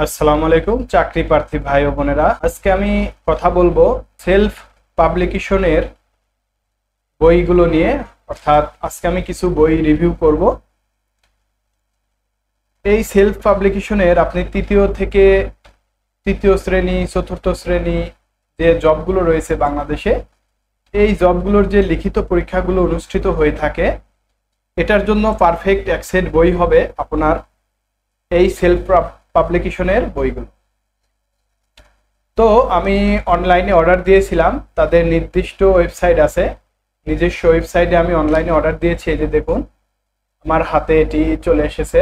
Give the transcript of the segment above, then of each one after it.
আসসালামু আলাইকুম চাকরি প্রার্থী ভাই ও বোনেরা, আজকে আমি কথা বলবো সেলফ পাবলিকেশনের বইগুলো নিয়ে। অর্থাৎ আজকে আমি কিছু বই রিভিউ করব। এই সেলফ পাবলিকেশনের আপনি তৃতীয় শ্রেণী, চতুর্থ শ্রেণী যে জবগুলো রয়েছে বাংলাদেশে, এই জবগুলোর যে লিখিত পরীক্ষাগুলো অনুষ্ঠিত হয়ে থাকে, এটার জন্য পারফেক্ট অ্যাক্সেস বই হবে আপনার এই সেলফ পাবলিকেশনের বইগুলো। তো আমি অনলাইনে অর্ডার দিয়েছিলাম, তাদের নির্দিষ্ট ওয়েবসাইট আছে, নিজস্ব ওয়েবসাইটে আমি অনলাইনে অর্ডার দিয়েছি। এই যে দেখুন আমার হাতে এটি চলে এসেছে।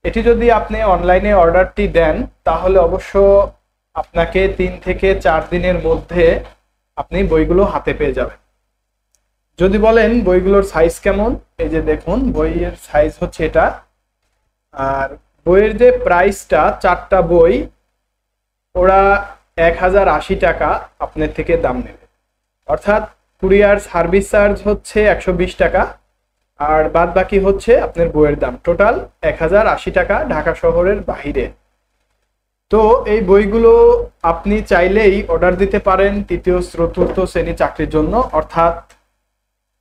এটি যদি আপনি অনলাইনে অর্ডারটি দেন তাহলে অবশ্য আপনাকে 3 থেকে 4 দিনের মধ্যে আপনি বইগুলো হাতে পেয়ে যাবেন। যদি বলেন বইগুলোর সাইজ কেমন, এই যে দেখুন বইয়ের সাইজ হচ্ছে এটা। আর বইয়ের যে প্রাইসটা, 4টা বই ওরা 1080 টাকা আপনার থেকে দাম নেবে। অর্থাৎ কুরিয়ার সার্ভিস চার্জ হচ্ছে 120 টাকা, আর বাদ বাকি হচ্ছে আপনার বইয়ের দাম। টোটাল 1080 টাকা ঢাকা শহরের বাহিরে। তো এই বইগুলো আপনি চাইলেই অর্ডার দিতে পারেন তৃতীয় চতুর্থ শ্রেণী চাকরির জন্য। অর্থাৎ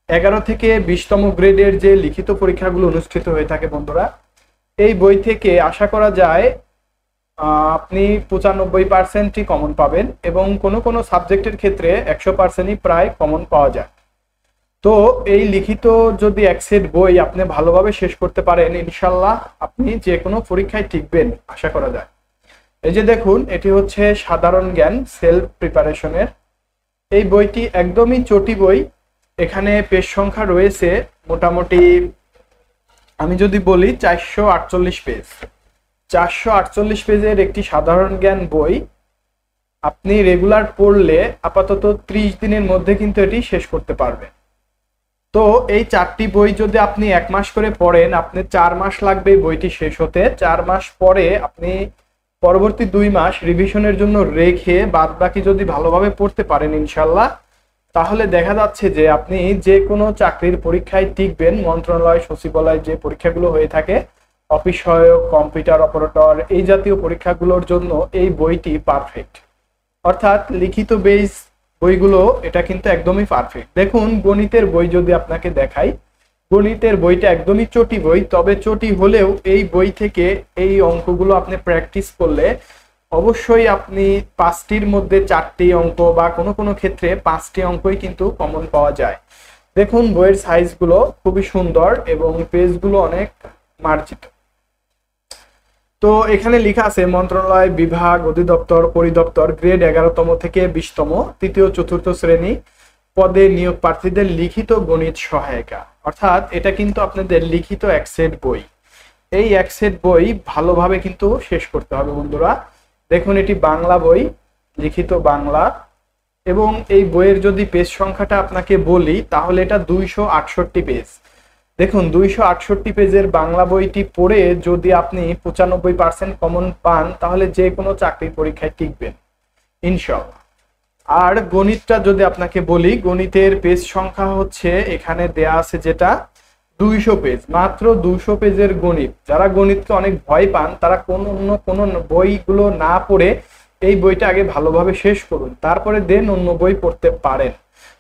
11 থেকে 20তম গ্রেডের যে লিখিত পরীক্ষাগুলো অনুষ্ঠিত হয়ে থাকে বন্ধুরা, এই বই থেকে আশা করা যায় আপনি 95%ই কমন পাবেন, এবং কোনো কোনো সাবজেক্টের ক্ষেত্রে 100%ই প্রায় কমন পাওয়া যায়। তো এই লিখিত যদি এক সেট বই আপনি ভালোভাবে শেষ করতে পারেন, ইনশাল্লাহ আপনি যে কোনো পরীক্ষায় টিকবেন আশা করা যায়। এই যে দেখুন এটি হচ্ছে সাধারণ জ্ঞান সেলফ প্রিপারেশনের। এই বইটি একদমই চটি বই। এখানে পেজ সংখ্যা রয়েছে মোটামুটি, আমি যদি বলি 448 পেজ। 448 পেজের একটি সাধারণ জ্ঞান বই আপনি রেগুলার পড়লে আপাতত 30 দিনের মধ্যে কিন্তু এটি শেষ করতে পারবেন। তো এই 4টি বই যদি আপনি 1 মাস করে পড়েন, আপনি 4 মাস লাগবে বইটি শেষ হতে। 4 মাস পরে আপনি পরবর্তী 2 মাস রিভিশনের জন্য রেখে বাদ বাকি যদি ভালোভাবে পড়তে পারেন ইনশাল্লাহ, তাহলে দেখা যাচ্ছে যে আপনি যে কোনো চাকরির পরীক্ষায় টিকবেন। মন্ত্রণালয়, সচিবালয় যে পরীক্ষাগুলো হয়ে থাকে, অফিস সহায়ক, কম্পিউটার অপারেটর, এই জাতীয় পরীক্ষাগুলোর জন্য এই বইটি পারফেক্ট। অর্থাৎ লিখিত বেস বইগুলো এটা কিন্তু একদমই পারফেক্ট। দেখুন গণিতের বই যদি আপনাকে দেখাই, গণিতের বইটা একদমই চটি বই। তবে চটি হলেও এই বই থেকে এই অঙ্কগুলো আপনি প্র্যাকটিস করলে অবশ্যই আপনি 5টির মধ্যে 4টি অঙ্ক বা কোনো কোনো ক্ষেত্রে 5টি অঙ্কই কিন্তু কমন পাওয়া যায়। দেখুন বইয়ের সাইজগুলো খুবই সুন্দর এবং পেজগুলো অনেক মার্জিত। তো এখানে লেখা আছে মন্ত্রণালয়, বিভাগ, অধিদপ্তর, পরিদপ্তর, গ্রেড 11তম থেকে 20তম তৃতীয় চতুর্থ শ্রেণী পদে নিয়োগ প্রার্থীদের লিখিত গণিত সহায়িকা। অর্থাৎ এটা কিন্তু আপনাদের লিখিত এক সেট বই। এই এক সেট বই ভালোভাবে কিন্তু শেষ করতে হবে বন্ধুরা। দেখুন এটি বাংলা বই, লিখিত বাংলা, এবং এই বইয়ের যদি পেজ সংখ্যাটা আপনাকে বলি তাহলে এটা 268 পেজ। দেখুন 268 পেজের বাংলা বইটি পড়ে যদি আপনি 95% কমন পান তাহলে যে কোনো চাকরির পরীক্ষায় টিকবেন ইনশাআল্লাহ। আর গণিতটা যদি আপনাকে বলি, গণিতের পেজ সংখ্যা হচ্ছে এখানে দেয়া আছে যেটা 200 পেজ, মাত্র 200 পেজের গণিত। যারা গণিতকে অনেক ভয় পান তারা কোনো বইগুলো না পড়ে এই বইটা আগে ভালোভাবে শেষ করুন, তারপরে দেন অন্য বই পড়তে পারেন।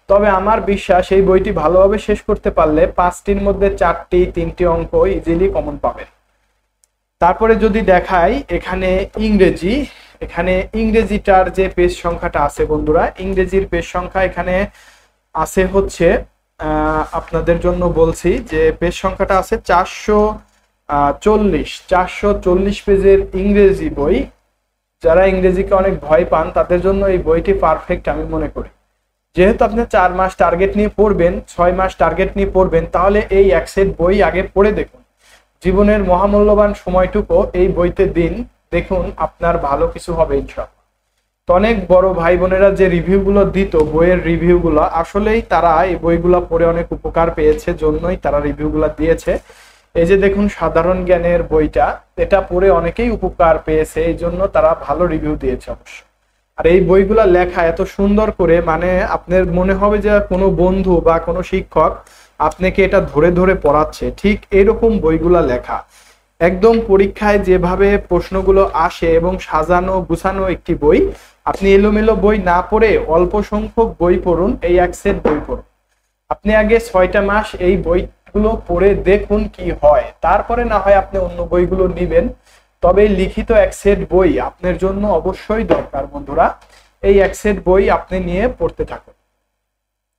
তবে আমার বিশ্বাস এই বইটি ভালোভাবে শেষ করতে পারলে 5টির মধ্যে 4টি 3টি অঙ্ক ইজিলি কমন পাবেন। তারপরে যদি দেখাই এখানে ইংরেজি, এখানে ইংরেজিটার যে পেজ সংখ্যাটা আছে বন্ধুরা, ইংরেজির পেজ সংখ্যা এখানে আছে হচ্ছে, আপনাদের জন্য বলছি যে পেজ সংখ্যাটা আছে 440 পেজের ইংরেজি বই। যারা ইংরেজিকে অনেক ভয় পান তাদের জন্য এই বইটি পারফেক্ট আমি মনে করি। যেহেতু আপনি 4 মাস টার্গেট নিয়ে পড়বেন, 6 মাস টার্গেট নিয়ে পড়বেন, তাহলে এই এক সেট বই আগে পড়ে দেখুন। জীবনের মহামূল্যবান সময়টুকু এই বইতে দিন, দেখুন আপনার ভালো কিছু হবে ইনশাআল্লাহ। তো অনেক বড় ভাই বোনেরা যে রিভিউগুলো দিত, বইয়ের রিভিউগুলো, আসলেই তারা এই বইগুলো পড়ে অনেক উপকার পেয়েছে, জন্যই তারা রিভিউগুলো দিয়েছে। এই যে দেখুন সাধারণ জ্ঞানের বইটা, এটা পড়ে অনেকেই উপকার পেয়েছে, এই জন্য তারা ভালো রিভিউ দিয়েছে অবশ্য। আর এই বইগুলা লেখা এত সুন্দর করে, মানে আপনার মনে হবে যে কোনো বন্ধু বা কোনো শিক্ষক আপনাকে এটা ধরে ধরে পড়াচ্ছে, ঠিক এরকম বইগুলা লেখা। একদম পরীক্ষায় যেভাবে প্রশ্নগুলো আসে এবং সাজানো গুছানো একটি বই, আপনি এলোমেলো বই না পড়ে অল্প সংখ্যক বই পড়ুন, এই এক সেট বই পড়ুন। আপনি আগে 6টা মাস এই বইগুলো পড়ে দেখুন কি হয়, তারপরে না হয় আপনি অন্য বইগুলো নিবেন। তবে লিখিত এক সেট বই আপনার জন্য অবশ্যই দরকার বন্ধুরা। এই এক সেট বই আপনি নিয়ে পড়তে থাকুন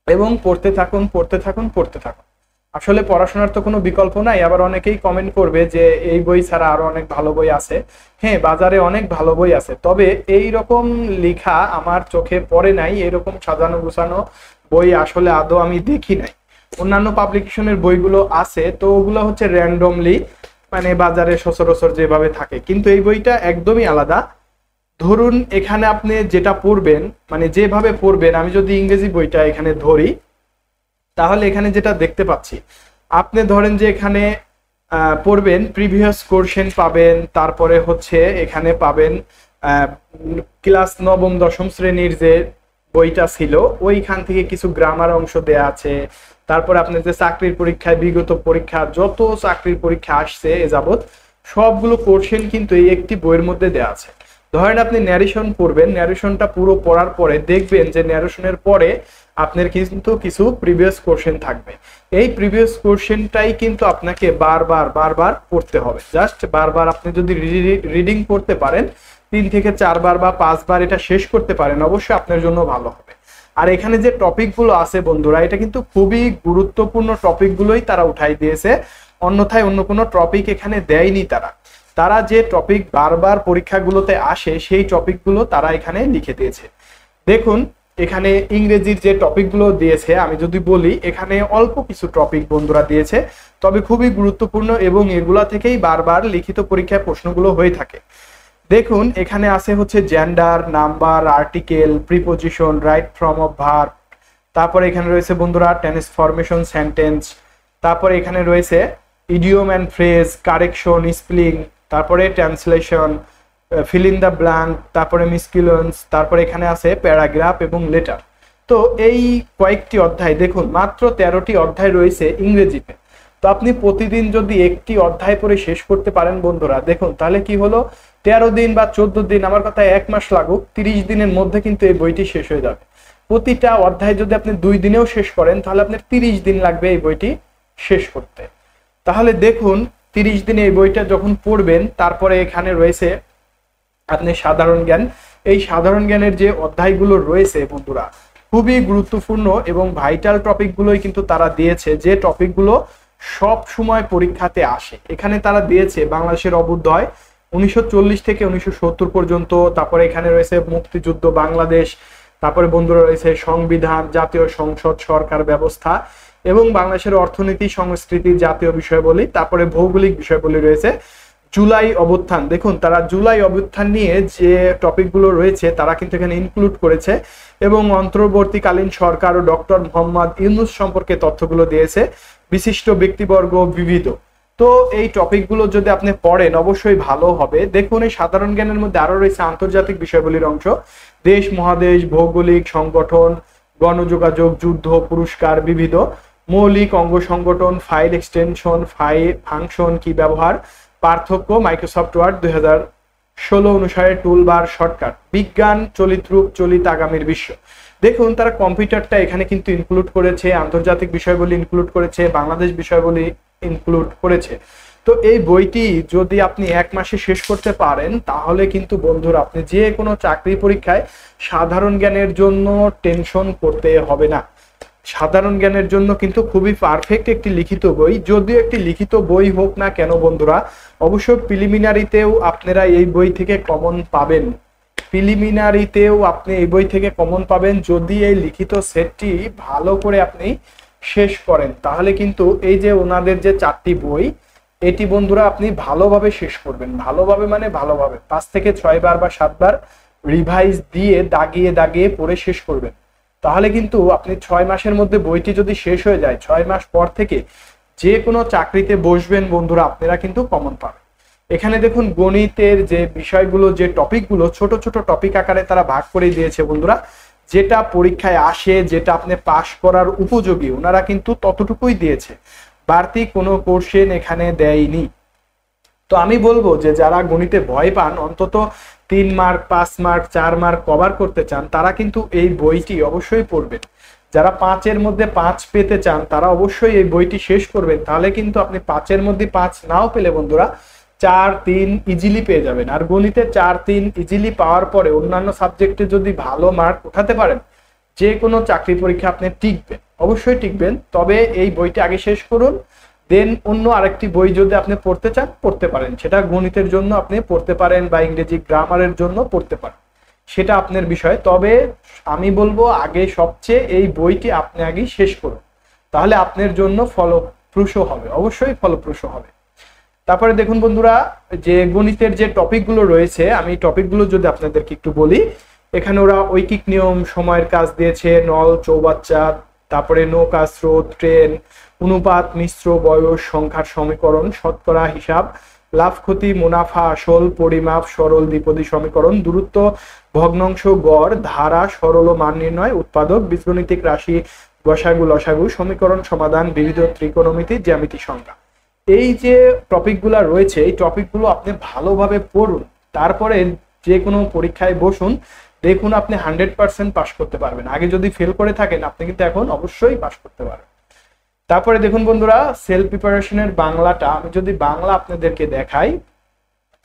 এবং পড়তে থাকুন, পড়তে থাকুন, পড়তে থাকুন। আসলে পড়াশোনার তো কোনো বিকল্প নাই। আবার অনেকেই কমেন্ট করবে যে এই বই ছাড়া আরো অনেক ভালো বই আছে। হ্যাঁ, বাজারে অনেক ভালো বই আছে, তবে এই রকম লেখা আমার চোখে পড়ে নাই, এরকম সাজানো গুছানো বই আসলে আদৌ আমি দেখি নাই। অন্যান্য পাবলিকেশনের বইগুলো আছে, তো ওগুলো হচ্ছে র্যান্ডমলি মানে বাজারে সচরাচর যেভাবে থাকে, কিন্তু এই বইটা একদমই আলাদা। ধরুন এখানে আপনি যেটা পড়বেন, মানে যেভাবে পড়বেন, আমি যদি ইংরেজি বইটা এখানে ধরি, তাহলে এখানে যেটা দেখতে পাচ্ছি, আপনি ধরেন যে এখানে পড়বেন প্রিভিয়াস কোশ্চেন পাবেন, তারপরে হচ্ছে এখানে পাবেন ক্লাস 9ম 10ম শ্রেণীর যে বইটা ছিল ওইখান থেকে কিছু গ্রামার অংশ দেয়া আছে। তারপরে আপনার যে চাকরির পরীক্ষায় বিগত পরীক্ষা যত চাকরির পরীক্ষা আসছে এ যাবৎ সবগুলো কোশ্চেন কিন্তু এই একটি বইয়ের মধ্যে দেয়া আছে। ধরেন আপনি ন্যারেশন পড়বেন, ন্যারেশনটা পুরো পড়ার পরে দেখবেন যে ন্যারেশনের পরে আপনার কিন্তু কিছু প্রিভিয়াস কোশ্চেন থাকবে। এই প্রিভিয়াস কোশ্চেনটাই কিন্তু আপনাকে বারবার বারবার পড়তে হবে। জাস্ট বারবার আপনি যদি রিডিং করতে পারেন 3 থেকে 4 বার বা 5 বার এটা শেষ করতে পারেন, অবশ্যই আপনার জন্য ভালো হবে। আর এখানে যে টপিকগুলো আছে বন্ধুরা, এটা কিন্তু খুবই গুরুত্বপূর্ণ টপিকগুলোই তারা উঠাই দিয়েছে, অন্যথায় অন্য কোনো টপিক এখানে দেয়নি তারা। তারা যে টপিক বারবার পরীক্ষাগুলোতে আসে সেই টপিকগুলো তারা এখানে লিখে দিয়েছে। দেখুন এখানে ইংরেজির যে টপিকগুলো দিয়েছে, আমি যদি বলি এখানে অল্প কিছু টপিক বন্ধুরা দিয়েছে, তবে খুবই গুরুত্বপূর্ণ এবং এগুলা থেকেই বারবার লিখিত পরীক্ষায় প্রশ্নগুলো হয়ে থাকে। দেখুন এখানে আছে হচ্ছে gender, number, article, preposition, right form of verb, তারপরে এখানে রয়েছে বন্ধুরা ট্রান্সফরমেশন সেন্টেন্স, তারপরে এখানে রয়েছে idiom and phrase, correction, spelling, তারপরে translation, fill in the blank, তারপরে মিসকিউলেন্স, তারপরে এখানে আছে প্যারাগ্রাফ এবং লেটার। তো এই কয়েকটি অধ্যায়, দেখুন মাত্র 13টি অধ্যায় রয়েছে ইংরেজিতে। তো আপনি প্রতিদিন যদি একটি অধ্যায় পড়ে শেষ করতে পারেন বন্ধুরা, দেখুন তাহলে কি হলো, 13 দিন বা 14 দিন, আমার কথা 1 মাস লাগুক, 30 দিনের মধ্যে কিন্তু এই বইটি শেষ হয়ে যাবে। প্রতিটা অধ্যায় যদি আপনি 2 দিনেও শেষ করেন তাহলে আপনার 30 দিন লাগবে এই বইটি শেষ করতে। তাহলে দেখুন 30 দিনে এই বইটা যখন পড়বেন, তারপরে এখানে রয়েছে আপনি সাধারণ জ্ঞান। এই সাধারণ জ্ঞানের যে অধ্যায়গুলো রয়েছে বন্ধুরা, খুবই গুরুত্বপূর্ণ এবং ভাইটাল টপিকগুলোই কিন্তু তারা দিয়েছে, যে টপিকগুলো সব সময় পরীক্ষাতে আসে। এখানে তারা দিয়েছে বাংলাদেশের অভ্যুদয় 1940 থেকে 1970 পর্যন্ত, তারপরে এখানে রয়েছে মুক্তিযুদ্ধ বাংলাদেশ, তারপরে বন্ধুরা রয়েছে সংবিধান, জাতীয় সংসদ, সরকার ব্যবস্থা এবং বাংলাদেশের অর্থনীতি, সংস্কৃতি, জাতীয় বিষয়াবলী, তারপরে ভৌগোলিক বিষয়াবলী রয়েছে, জুলাই অভ্যুত্থান। দেখুন তারা জুলাই অভ্যুত্থান নিয়ে যে টপিকগুলো রয়েছে তারা কিন্তু এখানে ইনক্লুড করেছে এবং অন্তর্বর্তীকালীন সরকার ও ডক্টর মোহাম্মদ ইউনূস সম্পর্কে তথ্যগুলো দিয়েছে, বিশিষ্ট ব্যক্তিবর্গ, বিবিধ। তো এই টপিকগুলো যদি আপনি পড়েন অবশ্যই ভালো হবে। দেখুন এই সাধারণ জ্ঞানের মধ্যে আরো রয়েছে আন্তর্জাতিক বিষয়াবলীর অংশ, দেশ, মহাদেশ, ভৌগোলিক, সংগঠন, গণযোগাযোগ, যুদ্ধ, পুরস্কার, বিবিধ, মৌলিক অঙ্গ সংগঠন, ফাইল এক্সটেনশন, ফাংশন কি ব্যবহার, পার্থক্য, মাইক্রোসফট ওয়ার্ড 2016 অনুসারে টুলবার, শর্টকাট, বিজ্ঞান, চলিত রূপ, চলিত আগামীর বিশ্ব। দেখুন তারা কম্পিউটারটা এখানে কিন্তু ইনক্লুড করেছে, আন্তর্জাতিক বিষয়গুলি ইনক্লুড করেছে, বাংলাদেশ বিষয়গুলি ইনক্লুড করেছে। তো এই বইটি যদি আপনি 1 মাসে শেষ করতে পারেন তাহলে কিন্তু বন্ধুরা আপনি যে কোনো চাকরি পরীক্ষায় সাধারণ জ্ঞানের জন্য টেনশন করতে হবে না। সাধারণ জ্ঞানের জন্য কিন্তু খুবই পারফেক্ট একটি লিখিত বই। যদিও একটি লিখিত বই হোক না কেন বন্ধুরা, অবশ্যই প্রিলিমিনারিতেও আপনারা এই বই থেকে কমন পাবেন। প্রিলিমিনারিতেও আপনি এই বই থেকে কমন পাবেন যদি এই লিখিত সেটটি ভালো করে আপনি শেষ করেন। তাহলে কিন্তু এই যে ওনাদের যে 4টি বই, এটি বন্ধুরা আপনি ভালোভাবে শেষ করবেন। ভালোভাবে মানে ভালোভাবে 5 থেকে 6 বার বা 7 বার রিভাইজ দিয়ে দাগিয়ে দাগিয়ে পড়ে শেষ করবেন। তাহলে কিন্তু আপনি 6 মাসের মধ্যে বইটি যদি শেষ হয়ে যায়, 6 মাস পর থেকে যে কোনো চাকরিতে বসবেন বন্ধুরা আপনারা কিন্তু কমন পাবেন। এখানে দেখুন গণিতের যে বিষয়গুলো, যে টপিকগুলো ছোট ছোট টপিক আকারে তারা ভাগ করে দিয়েছে বন্ধুরা, যেটা পরীক্ষায় আসে, যেটা আপনি পাস করার উপযোগী, ওনারা কিন্তু ততটুকুই দিয়েছে, বাড়তি কোনো কোশ্চেন এখানে দেয়নি। তো আমি বলবো যে যারা গণিতে ভয় পান, অন্তত 3 মার্ক 5 মার্ক 4 মার্ক কভার করতে চান, তারা কিন্তু এই বইটি অবশ্যই পড়বেন। যারা 5-এর মধ্যে 5 পেতে চান তারা অবশ্যই এই বইটি শেষ করবেন। তাহলে কিন্তু আপনি 5-এর মধ্যে 5 নাও পেলে বন্ধুরা 4-3 ইজিলি পেয়ে যাবেন। আর গণিতে 4-3 ইজিলি পাওয়ার পরে অন্যান্য সাবজেক্টে যদি ভালো মার্ক উঠাতে পারেন, যে কোনো চাকরি পরীক্ষা আপনি টিকবেন, অবশ্যই টিকবেন। তবে এই বইটি আগে শেষ করুন, দেন অন্য আরেকটি বই যদি আপনি পড়তে চান পড়তে পারেন। সেটা গণিতের জন্য আপনি পড়তে পারেন বা ইংরেজি গ্রামারের জন্য পড়তে পারেন, সেটা আপনার বিষয়। তবে আমি বলবো আগে সবচেয়ে এই বইটি আপনি আগে শেষ করুন, তাহলে আপনার জন্য ফলপ্রসূ হবে, অবশ্যই ফলপ্রসূ হবে। তারপরে দেখুন বন্ধুরা, যে গণিতের যে টপিকগুলো রয়েছে, আমি টপিকগুলো যদি আপনাদেরকে একটু বলি। এখানে ওরা ঐকিক নিয়ম, সময়ের কাজ দিয়েছে, নল চৌবাচ্চা, তারপরে নৌকা, স্রোত, ট্রেন, অনুপাত, মিশ্র, বয়স, সংখ্যার সমীকরণ, শতকরা, হিসাব, লাভ ক্ষতি, মুনাফা, আসল, পরিমাপ, সরল দ্বিপদী সমীকরণ, দূরত্ব, ভগ্নাংশ, গড়, ধারা, সরল ও মান নির্ণয়, উৎপাদক, বীজগণিতিক রাশি, গসাগু, লসাগু, সমীকরণ সমাধান, বিবিধ ত্রিকোণমিতি, জ্যামিতি সংখ্যা। এই যে টপিকগুলো রয়েছে, এই টপিকগুলো আপনি ভালোভাবে পড়ুন, তারপরে যে কোনো পরীক্ষায় বসুন, দেখুন আপনি 100% পাস করতে পারবেন। আগে যদি ফেল করে থাকেন, আপনি কিন্তু এখন অবশ্যই পাস করতে পারবেন। তারপরে দেখুন বন্ধুরা, সেলফ প্রিপারেশনের বাংলাটা আমি যদি বাংলা আপনাদেরকে দেখাই,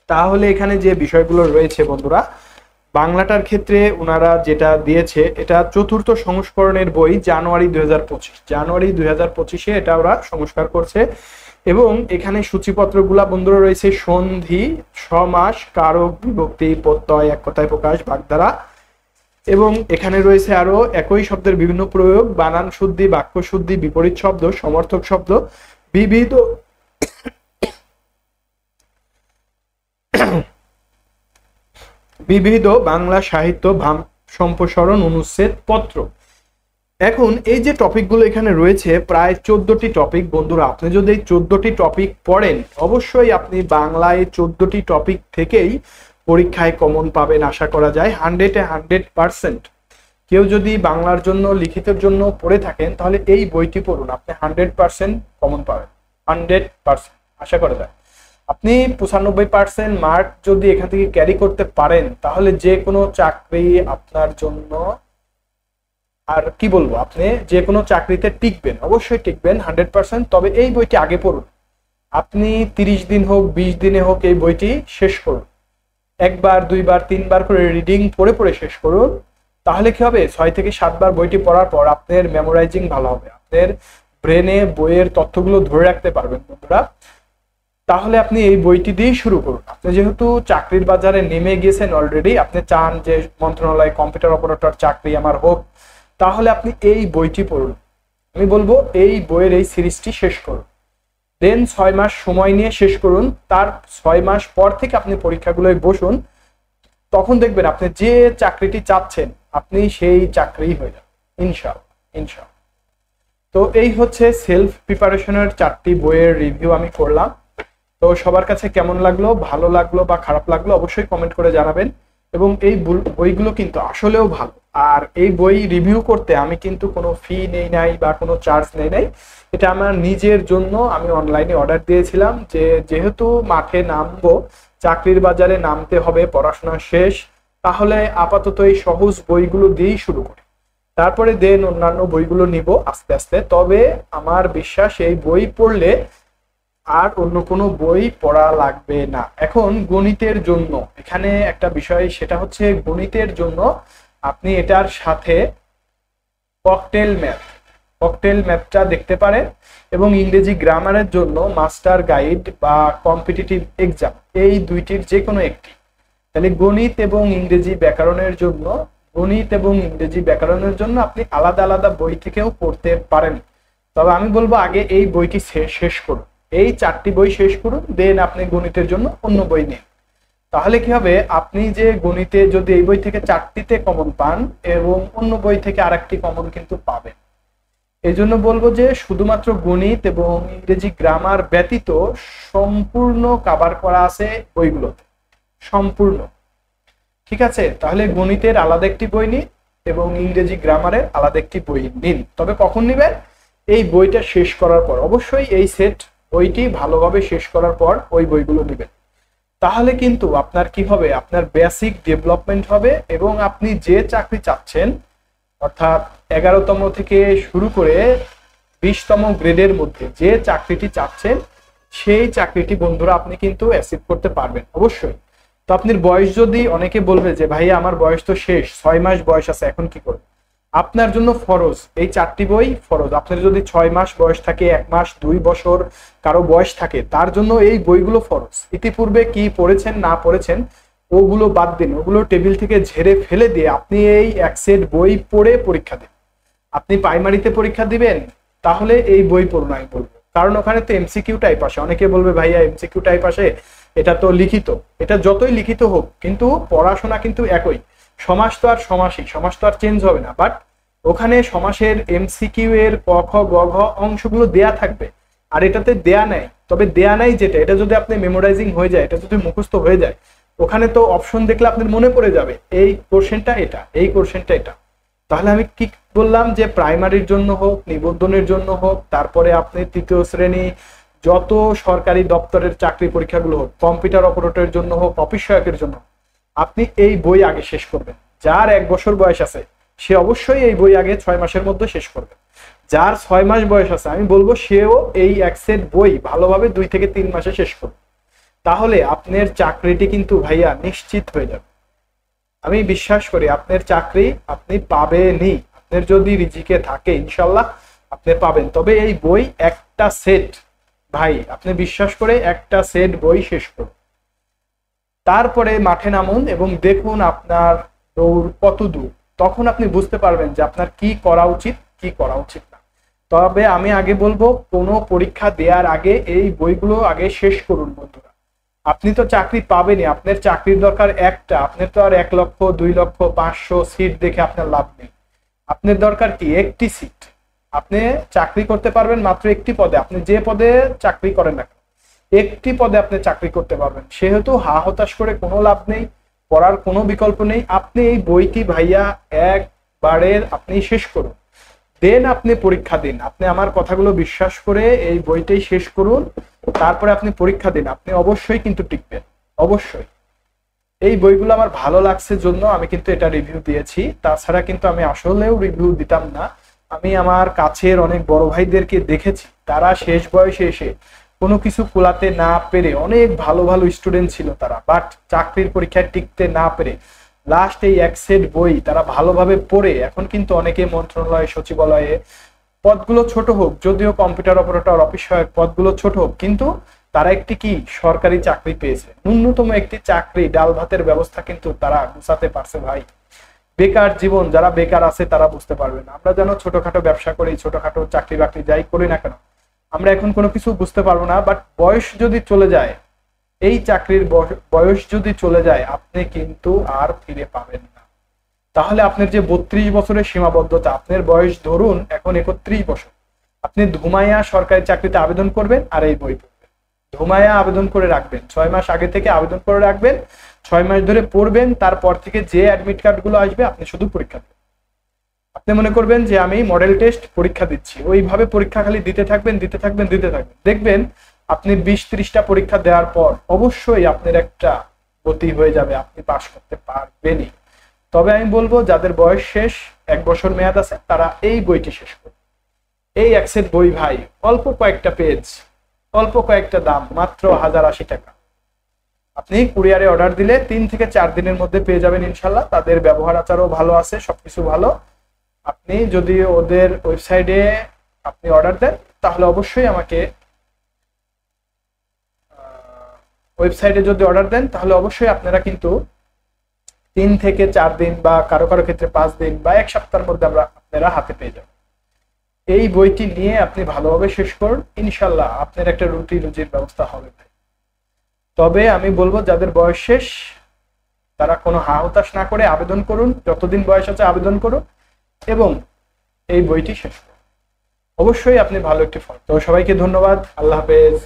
তাহলে এখানে যে বিষয়গুলো রয়েছে বন্ধুরা, বাংলাটার ক্ষেত্রে ওনারা যেটা দিয়েছে, এটা 4র্থ সংস্করণের বই, জানুয়ারি 2025 এটা ওরা সংস্কার করছে। এবং এখানে সূচিপত্রগুলা বন্ধুরা রয়েছে সন্ধি, সমাস, কারক, বিভক্তি, প্রত্যয়, এক কথায় প্রকাশ, বাগধারা। এবং এখানে রয়েছে আরো একই শব্দের বিভিন্ন প্রয়োগ, বানান শুদ্ধি, বাক্য শুদ্ধি, বিপরীত শব্দ, সমর্থক শব্দ, বিবিধ বিবিধ বাংলা সাহিত্য, সম্প্রসারণ, অনুচ্ছেদ পত্র। এখন এই যে টপিকগুলো এখানে রয়েছে, প্রায় 14টি টপিক বন্ধুরা। আপনি যদি এই 14টি টপিক পড়েন, অবশ্যই আপনি বাংলায় 14টি টপিক থেকেই পরীক্ষায় কমন পাবেন আশা করা যায়, 100% কেউ যদি বাংলার জন্য, লিখিতের জন্য পড়ে থাকেন, তাহলে এই বইটি পড়ুন, আপনি 100% কমন পাবেন, 100% আশা করা যায়। আপনি 95% মার্ক যদি এখান থেকে ক্যারি করতে পারেন, তাহলে যে কোনো চাকরি আপনার জন্য, আর কি বলবো, আপনি যে কোনো চাকরিতে টিকবেন, অবশ্যই টিকবেন 100%। তবে এই বইটি আগে পড়ুন, আপনি 30 দিন হোক 20 দিনে হোক এই বইটি শেষ করুন, 1বার 2বার 3বার করে রিডিং পড়ে পড়ে শেষ করুন। তাহলে কি হবে, 6 থেকে 7 বার বইটি পড়ার পর আপনার মেমোরাইজিং ভালো হবে, আপনার ব্রেনে বইয়ের তথ্যগুলো ধরে রাখতে পারবেন বন্ধুরা। তাহলে আপনি এই বইটি দিয়েই শুরু করুন। আপনি যেহেতু চাকরির বাজারে নেমে গিয়েছেন অলরেডি, আপনি চান যে মন্ত্রণালয় কম্পিউটার অপারেটর চাকরি আমার হোক, তাহলে আপনি এই বইটি পড়ুন। আমি বলবো এই বইয়ের এই সিরিজটি শেষ করুন, দেন 6 মাস সময় নিয়ে শেষ করুন। তার 6 মাস পর থেকে আপনি পরীক্ষাগুলোয় বসুন, তখন দেখবেন আপনি যে চাকরিটি চাচ্ছেন, আপনি সেই চাকরি হয়ে যাবেন ইনশাআল্লাহ। তো এই হচ্ছে সেলফ প্রিপারেশনের 4টি বইয়ের রিভিউ আমি করলাম। তো সবার কাছে কেমন লাগলো, ভালো লাগলো বা খারাপ লাগলো, অবশ্যই কমেন্ট করে জানাবেন। এবং এই বইগুলো কিন্তু আসলেও ভালো। আর এই বই রিভিউ করতে আমি কিন্তু কোনো ফি নেই নাই বা কোনো চার্জ নেই নাই, এটা আমার নিজের জন্য আমি অনলাইনে অর্ডার দিয়েছিলাম, যে যেহেতু মাঠে নামবো, চাকরির বাজারে নামতে হবে, পড়াশোনা শেষ, তাহলে আপাতত এই সহজ বইগুলো দিয়েই শুরু করি, তারপরে দেন অন্যান্য বইগুলো নিব আস্তে আস্তে। তবে আমার বিশ্বাস এই বই পড়লে আর অন্য কোনো বই পড়া লাগবে না। এখন গণিতের জন্য এখানে একটা বিষয়, সেটা হচ্ছে গণিতের জন্য আপনি এটার সাথে ককটেল ম্যাথটা দেখতে পারেন, এবং ইংরেজি গ্রামারের জন্য মাস্টার গাইড বা কম্পিটিটিভ এক্সাম, এই দুইটির যে কোনো একটি। তাহলে গণিত এবং ইংরেজি ব্যাকরণের জন্য আপনি আলাদা আলাদা বই থেকেও পড়তে পারেন। তবে আমি বলবো আগে এই বইটি শেষ করুন, এই 4টি বই শেষ করুন, দেন আপনি গণিতের জন্য অন্য বই নিন। তাহলে কি হবে, আপনি যে গণিতে যদি এই বই থেকে 4টিতে কমন পান, এবং অন্য বই থেকে আরেকটি কমন কিন্তু পাবেন। এই জন্য বলবো যে শুধুমাত্র গণিত এবং ইংরেজি গ্রামার ব্যতীত সম্পূর্ণ কভার করা আছে বইগুলোতে, সম্পূর্ণ। ঠিক আছে, তাহলে গণিতের আলাদা একটি বই নিন এবং ইংরেজি গ্রামারের আলাদা একটি বই নিন। তবে কখন নিবেন, এই বইটা শেষ করার পর। অবশ্যই এই সেট বইটি ভালোভাবে শেষ করার পর ওই বইগুলো নেবেন। তাহলে কিন্তু আপনার কি হবে, আপনার বেসিক ডেভেলপমেন্ট হবে এবং আপনি যে চাকরি চাচ্ছেন অর্থাৎ 11তম থেকে শুরু করে 20তম গ্রেডের মধ্যে যে চাকরিটি চাচ্ছেন সেই চাকরিটি বন্ধুরা আপনি কিন্তু অ্যাচিভ করতে পারবেন অবশ্যই। তো আপনার বয়স যদি, অনেকে বলবে যে ভাই আমার বয়স তো শেষ, 6 মাস বয়স আছে, এখন কি করব? আপনার জন্য ফরজ এই 4টি বই ফরজ। আপনার যদি 6 মাস বয়স থাকে, 1 মাস, 2 বছর কারো বয়স থাকে, তার জন্য এই বইগুলো ফরজ। ইতিপূর্বে কি পড়েছেন না পড়েছেন ওগুলো বাদ দিন, ওগুলো টেবিল থেকে ঝেড়ে ফেলে দিয়ে আপনি এই এক সেট বই পড়ে পরীক্ষা দিন। আপনি প্রাইমারিতে পরীক্ষা দিবেন, তাহলে এই বই পড়ুন আমি বলবো, কারণ ওখানে তো এমসিকিউ টাইপ আসে। অনেকে বলবে ভাইয়া এমসিকিউ টাইপ আসে, এটা তো লিখিত। এটা যতই লিখিত হোক কিন্তু পড়াশোনা কিন্তু একই। সমাস তো আর সমাসই, সমাস তো আর চেঞ্জ হবে না, বাট ওখানে সমাসের এমসিকিউ এর ক খ গ ঘ অংশগুলো দেয়া থাকবে, আর এটাতে দেয়া নাই। তবে দেয়া নাই যেটা, এটা যদি আপনি মেমোরাইজিং হয়ে যায়, এটা যদি মুখস্থ হয়ে যায়, ওখানে তো অপশন দেখলে আপনার মনে পড়ে যাবে এই কোশ্চেনটা এটা, এই কোশ্চেনটা এটা। তাহলে আমি কি বললাম যে প্রাইমারির জন্য হোক, নিবন্ধনের জন্য হোক, তারপরে আপনি 3য় শ্রেণী যত সরকারি দপ্তরের চাকরি পরীক্ষাগুলো হোক, কম্পিউটার অপারেটরের জন্য হোক, অফিস সহায়কের জন্য, আপনি এই বই আগে শেষ করবেন। যার 1 বছর বয়স আছে সে অবশ্যই এই বই আগে 6 মাসের মধ্যে শেষ করবে। যার 6 মাস বয়স আছে আমি বলবো সেও এই এক সেট বই ভালোভাবে 2 থেকে 3 মাসে শেষ করবে। তাহলে আপনার চাকরিটি কিন্তু ভাইয়া নিশ্চিত হয়ে যাবে। আমি বিশ্বাস করি আপনার চাকরি আপনি পাবেনই। আপনার যদি রিজিকে থাকে ইনশাল্লাহ আপনি পাবেন। তবে এই বই একটা সেট ভাই, আপনি বিশ্বাস করে একটা সেট বই শেষ করুন, তারপরে মাঠে নামুন এবং দেখুন আপনার দৌড় কত দূর। তখন আপনি বুঝতে পারবেন যে আপনার কি করা উচিত, কি করা উচিত না। তবে আমি আগে বলবো, কোনো পরীক্ষা দেওয়ার আগে এই বইগুলো আগে শেষ করুন বন্ধুরা। আপনি তো চাকরি পাবেনই, আপনার চাকরির দরকার একটা। আপনার তো আর 1 লক্ষ 2 লক্ষ 500 সিট দেখে আপনার লাভ নেই। আপনার দরকার কি একটি সিট। আপনি চাকরি করতে পারবেন মাত্র একটি পদে, আপনি যে পদে চাকরি করেন না একটি পদে আপনি চাকরি করতে পারবেন। সেহেতু হতাশ করে কোনো লাভ নেই, পড়ার কোনো বিকল্প নেই। আপনি এই বইটি ভাইয়া একবারের আপনি শেষ করুন, দেন আপনি পরীক্ষা দিন। আপনি আমার কথাগুলো বিশ্বাস করে এই বইটাই শেষ করুন, তারপরে আপনি পরীক্ষা দিন। আপনি অবশ্যই কিন্তু টিকবেন, অবশ্যই। এই বইগুলো আমার ভালো লাগছে জন্য আমি কিন্তু এটা রিভিউ দিয়েছি, তাছাড়া কিন্তু আমি আসলেও রিভিউ দিতাম না। আমি আমার কাছের অনেক বড় ভাইদেরকে দেখেছি, তারা শেষ বয়সে এসে কোনো কিছু কুলাতে না পেরে, অনেক ভালো ভালো স্টুডেন্ট ছিল তারা, বাট চাকরির পরীক্ষায় টিকতে না পেরে লাস্ট এই এক সেট বই তারা ভালোভাবে পড়ে এখন কিন্তু অনেকে মন্ত্রণালয়, সচিবালয়ে, পদগুলো ছোট হোক, যদিও কম্পিউটার অপারেটর, অফিস সহায়ক পদগুলো ছোট হোক, কিন্তু তারা একটি কি সরকারি চাকরি পেয়েছে। ন্যূনতম একটি চাকরি, ডাল ভাতের ব্যবস্থা কিন্তু তারা গুছাতে পারছে ভাই। বেকার জীবন, যারা বেকার আছে তারা বুঝতে পারবে না। আমরা যেন ছোটখাটো ব্যবসা করি, ছোটখাটো চাকরি বাকরি যাই করি না কেন, আমরা এখন কোনো কিছু বুঝতে পারবো না। বাট বয়স যদি চলে যায়, এই চাকরির বয়স যদি চলে যায়, আপনি কিন্তু আর ফিরে পাবেন না। তাহলে আপনার যে 32 বছরের সীমাবদ্ধতা, আপনার বয়স ধরুন এখন 31 বছর, আপনি ধুমাইয়া সরকারি চাকরিতে আবেদন করবেন আর এই বই পড়বেন। ধুমাইয়া আবেদন করে রাখবেন, 6 মাস আগে থেকে আবেদন করে রাখবেন, 6 মাস ধরে পড়বেন। তারপর থেকে যে অ্যাডমিট কার্ড গুলো আসবে আপনি শুধু পরীক্ষা দেবেন। আপনি মনে করবেন যে আমি মডেল টেস্ট পরীক্ষা দিচ্ছি, ওইভাবে পরীক্ষা খালি দিতে থাকবেন, দিতে থাকবেন, দিতে থাকবেন। দেখবেন আপনি 20-30টা পরীক্ষা দেওয়ার পর অবশ্যই আপনার একটা গতি হয়ে যাবে, আপনি পাস করতে পারবেনই। তবে আমি বলবো যাদের বয়স শেষ, 1 বছর মেয়াদ আছে, তারা এই বইটি শেষ করবে। এই এক সেট বই ভাই, অল্প কয়েকটা পেজ, অল্প কয়েকটা দাম, মাত্র 1080 টাকা। আপনি কুরিয়ারে অর্ডার দিলে 3 থেকে 4 দিনের মধ্যে পেয়ে যাবেন ইনশাল্লাহ। তাদের ব্যবহার আচারও ভালো আছে, সবকিছু ভালো। আপনি যদি ওদের ওয়েবসাইটে আপনি অর্ডার দেন তাহলে অবশ্যই আমাকে, ওয়েবসাইটে যদি অর্ডার দেন তাহলে অবশ্যই আপনারা কিন্তু 3 থেকে 4 দিন বা কারো কারো ক্ষেত্রে 5 দিন বা 1 সপ্তাহের মধ্যে আপনারা হাতে পেয়ে যাবেন। এই বইটি নিয়ে আপনি ভালোভাবে শেষ করুন, ইনশাল্লাহ আপনার একটা রুজির ব্যবস্থা হবে ভাই। তবে আমি বলবো যাদের বয়স শেষ তারা কোনো হতাশ না করে আবেদন করুন, যতদিন বয়স আছে আবেদন করুন এবং এই বইটি শেষ করুন। অবশ্যই আপনি ভালো একটি ফল। তো সবাইকে ধন্যবাদ, আল্লাহ হাফেজ।